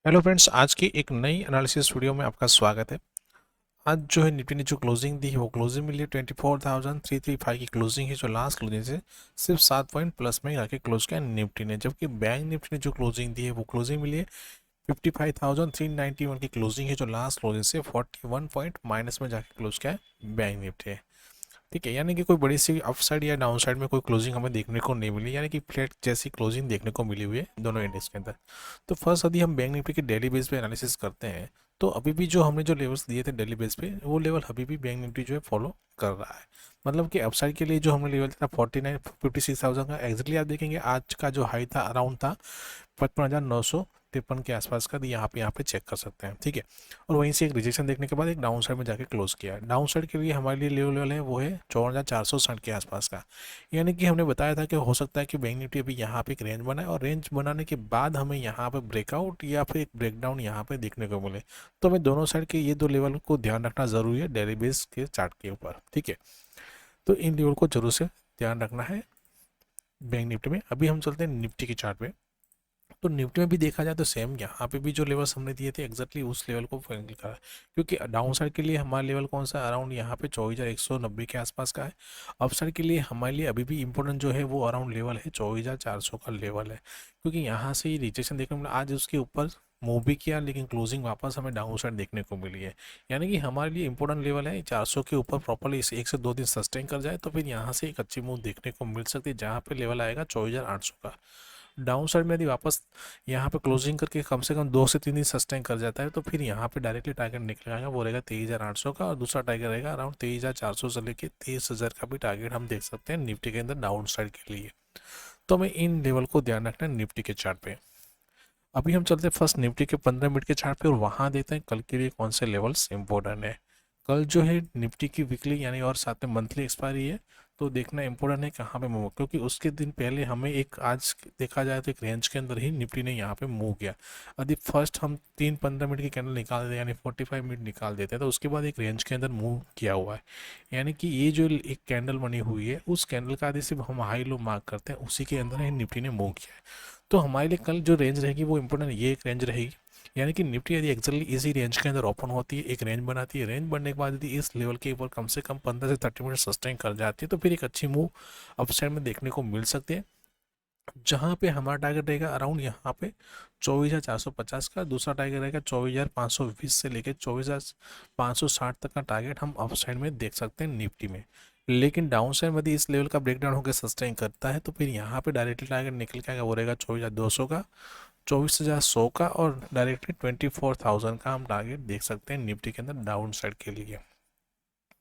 Hello friends, आज की एक नई एनालिसिस वीडियो में आपका स्वागत है। आज जो है निफ्टी ने जो क्लोजिंग दी है वो क्लोजिंग मिली है 24,335 की क्लोजिंग है। जो लास्ट क्लोजिंग से सिर्फ 7 पॉइंट प्लस में आके क्लोज किया निफ्टी ने, जबकि बैंक निफ्टी ने जो क्लोजिंग दी है वो क्लोजिंग मिली है 55,391 की क्लोजिंग है। जो लास्ट क्लोजिंग से 41 पॉइंट माइनस में जाके क्लोज किया है बैंक निफ्टी है। ठीक है, यानी कि कोई बड़ी सी अपसाइड या डाउन साइड में कोई क्लोजिंग हमें देखने को नहीं मिली, यानी कि फ्लैट जैसी क्लोजिंग देखने को मिली हुई है दोनों इंडेक्स के अंदर। तो फर्स्ट यदि हम बैंक निफ्टी के डेली बेस पे एनालिसिस करते हैं तो अभी भी जो हमने जो लेवल्स दिए थे डेली बेस पे वो लेवल अभी भी बैंक निफ्टी जो है फॉलो कर रहा है। मतलब कि अपसाइड के लिए जो हमने लेवल था 56,000 का, एग्जैक्टली आप देखेंगे आज का जो हाई था अराउंड था 55,953 के आसपास का, यहाँ पे चेक कर सकते हैं। ठीक है, और वहीं से एक रिजेक्शन देखने के बाद एक डाउन साइड में जाके क्लोज किया। डाउन साइड के लिए हमारे लिए लेवल है वो है 54,460 के आसपास का। यानी कि हमने बताया था कि हो सकता है कि बैंक निफ्टी अभी यहाँ पे एक रेंज बनाए और रेंज बनाने के बाद हमें यहाँ पे ब्रेकआउट या फिर एक ब्रेकडाउन यहाँ पे देखने को मिले। तो हमें दोनों साइड के ये दो लेवल को ध्यान रखना जरूरी है डेली बेस के चार्ट के ऊपर। ठीक है, तो इन लेवल को जरूर से ध्यान रखना है बैंक निफ्टी में। अभी हम चलते हैं निफ्टी के चार्ट पे। तो निफ्टी में भी देखा जाए तो सेम यहाँ पे भी जो लेवल्स हमने दिए थे एग्जैक्टली उस लेवल को फाइनल करा है। क्योंकि डाउन साइड के लिए हमारा लेवल कौन सा अराउंड यहाँ पे 24,190 के आसपास का है। अप साइड के लिए हमारे लिए अभी भी इंपॉर्टेंट जो है वो अराउंड लेवल है 24,400 का लेवल है। क्योंकि यहाँ से ही रिजेक्शन देखने को मिला, आज उसके ऊपर मूव भी किया लेकिन क्लोजिंग वापस हमें डाउन साइड देखने को मिली है। यानी कि हमारे लिए इंपॉर्टेंट लेवल है 400 के ऊपर प्रॉपर्ली इसे 1 से 2 दिन सस्टेन कर जाए तो फिर यहाँ से एक अच्छी मूव देखने को मिल सकती है, जहाँ पे लेवल आएगा 24,800 का। डाउन साइड में यदि वापस यहाँ पे क्लोजिंग करके कम से कम 2 से 3 दिन सस्टेन कर जाता है तो फिर यहाँ पे डायरेक्टली टारगेट निकल आएगा, वो रहेगा 23,800 का, और दूसरा टारगेट रहेगा अराउंड 23,400 से लेके 23,000 का भी टारगेट हम देख सकते हैं निफ्टी के अंदर डाउन साइड के लिए। तो हमें इन लेवल को ध्यान रखना है निफ्टी के चार्ट पे। अभी हम चलते हैं फर्स्ट निफ्टी के 15 मिनट के चार्ट पे और वहाँ देखते हैं कल के लिए कौन से लेवल्स इंपॉर्टेंट है। कल जो है निफ्टी की वीकली यानी और साथ में मंथली एक्सपायरी है, तो देखना इंपॉर्टेंट है कहाँ पे मूव, क्योंकि उसके दिन पहले हमें एक आज देखा जाए तो एक रेंज के अंदर ही निफ्टी ने यहाँ पे मूव किया। यदि फर्स्ट हम 3 15 मिनट की कैंडल निकाल देते यानी 45 मिनट निकाल देते हैं तो उसके बाद एक रेंज के अंदर मूव किया हुआ है। यानी कि ये जो एक कैंडल बनी हुई है उस कैंडल का यदि सिर्फ हम हाई लो मार्क करते हैं उसी के अंदर ही निफ्टी ने मूव किया है। तो हमारे लिए कल जो रेंज रहेगी वो इंपॉर्टेंट ये एक रेंज रहेगी। यानी कि निफ्टी यदि एक्जैक्टली इसी रेंज के अंदर ओपन होती है, एक रेंज बनाती है, रेंज बनने के बाद यदि इस लेवल के ऊपर कम से कम 15 से 30 मिनट सस्टेन कर जाती है तो फिर एक अच्छी मूव अपसाइड में देखने को मिल सकती है। जहाँ पे हमारा टारगेट रहेगा अराउंड यहाँ पे 24,450 का, दूसरा टारगेट रहेगा 24,520 से लेकर 24,560 तक का टारगेट हम अपसाइड में देख सकते हैं निफ्टी में। लेकिन डाउन साइड में यदि इस लेवल का ब्रेकडाउन होकर सस्टेन करता है तो फिर यहाँ पे डायरेक्टली टारगेट निकल के आएगा, वो रहेगा 24,200 का, 24,100 का, और डायरेक्टली 24,000 का हम टारगेट देख सकते हैं निफ्टी के अंदर डाउन साइड के लिए।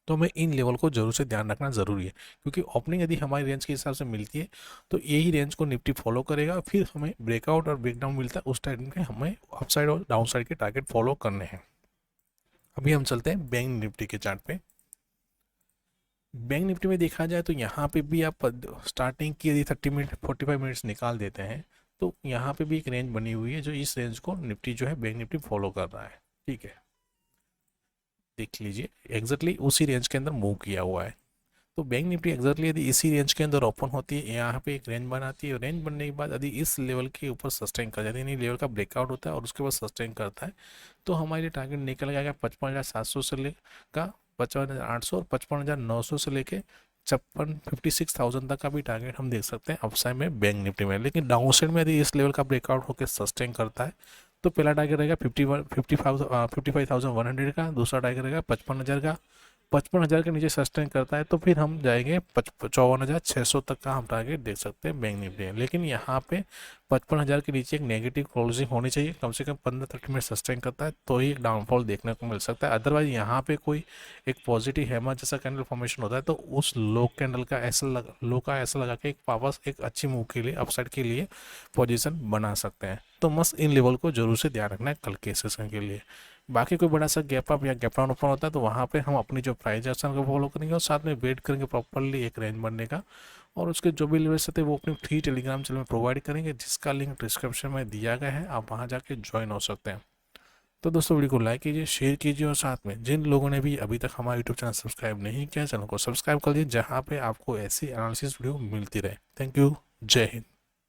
तो हमें इन लेवल को जरूर से ध्यान रखना ज़रूरी है, क्योंकि ओपनिंग यदि हमारी रेंज के हिसाब से मिलती है तो यही रेंज को निफ्टी फॉलो करेगा, फिर हमें ब्रेकआउट और ब्रेकडाउन मिलता है उस टाइम में हमें अपसाइड और डाउन साइड के टारगेट फॉलो करने हैं। अभी हम चलते हैं बैंक निफ्टी के चार्ट पे। बैंक निफ्टी में देखा जाए तो यहाँ पे भी आप स्टार्टिंग की यदि 30 मिनट 45 मिनट्स निकाल देते हैं तो यहाँ पे भी एक रेंज बनी हुई है, जो इस रेंज को निफ्टी जो है बैंक निफ्टी फॉलो कर रहा है। ठीक है, देख लीजिए एग्जैक्टली उसी रेंज के अंदर मूव किया हुआ है। तो बैंक निफ्टी एग्जैक्टली यदि इसी रेंज के अंदर ओपन होती है, यहाँ पे एक रेंज बनाती है, रेंज बनने के बाद यदि इस लेवल के ऊपर सस्टेन कर जाती है, यानी लेवल का ब्रेकआउट होता है और उसके बाद सस्टेन करता है, तो हमारे लिए टारगेट निकल जाएगा 55,700 से लेकर 55,800 और 55,900 से लेके 56,000 तक का भी टारगेट हम देख सकते हैं अपसाइड में बैंक निफ्टी में। लेकिन डाउन साइड में यदि इस लेवल का ब्रेकआउट होकर सस्टेन करता है तो पहला टारगेट रहेगा 55,100 का, दूसरा टारगेट रहेगा 55,000 का। 55,000 के नीचे सस्टेन करता है तो फिर हम जाएंगे 54,600 तक का हम टारगेट देख सकते हैं बैंक निफ्टी में। लेकिन यहाँ पे 55,000 के नीचे एक नेगेटिव क्लोजिंग होनी चाहिए, कम से कम 15-30 मिनट सस्टेन करता है तो ही एक डाउनफॉल देखने को मिल सकता है। अदरवाइज यहाँ पे कोई एक पॉजिटिव हैमर जैसा कैंडल फॉर्मेशन होता है तो उस लो कैंडल का लो का ऐसा लगा के एक वापस एक अच्छी मूव के लिए अपसाइड के लिए पोजीशन बना सकते हैं। तो मस्त इन लेवल को जरूर से ध्यान रखना है कल के सेशन के लिए। बाकी कोई बड़ा सा गैप अप या गैप डाउन ओपन होता है तो वहाँ पे हम अपनी जो प्राइस एक्शन को फॉलो करेंगे और साथ में वेट करेंगे प्रॉपरली एक रेंज बनने का, और उसके जो भी लेवल्स थे वो अपने फ्री टेलीग्राम चैनल में प्रोवाइड करेंगे, जिसका लिंक डिस्क्रिप्शन में दिया गया है, आप वहाँ जाके ज्वाइन हो सकते हैं। तो दोस्तों वीडियो को लाइक कीजिए, शेयर कीजिए, और साथ में जिन लोगों ने भी अभी तक हमारा यूट्यूब चैनल सब्सक्राइब नहीं किया चैनल को सब्सक्राइब कर लीजिए, जहाँ पे आपको ऐसी एनालिसिस वीडियो मिलती रहे। थैंक यू, जय हिंद।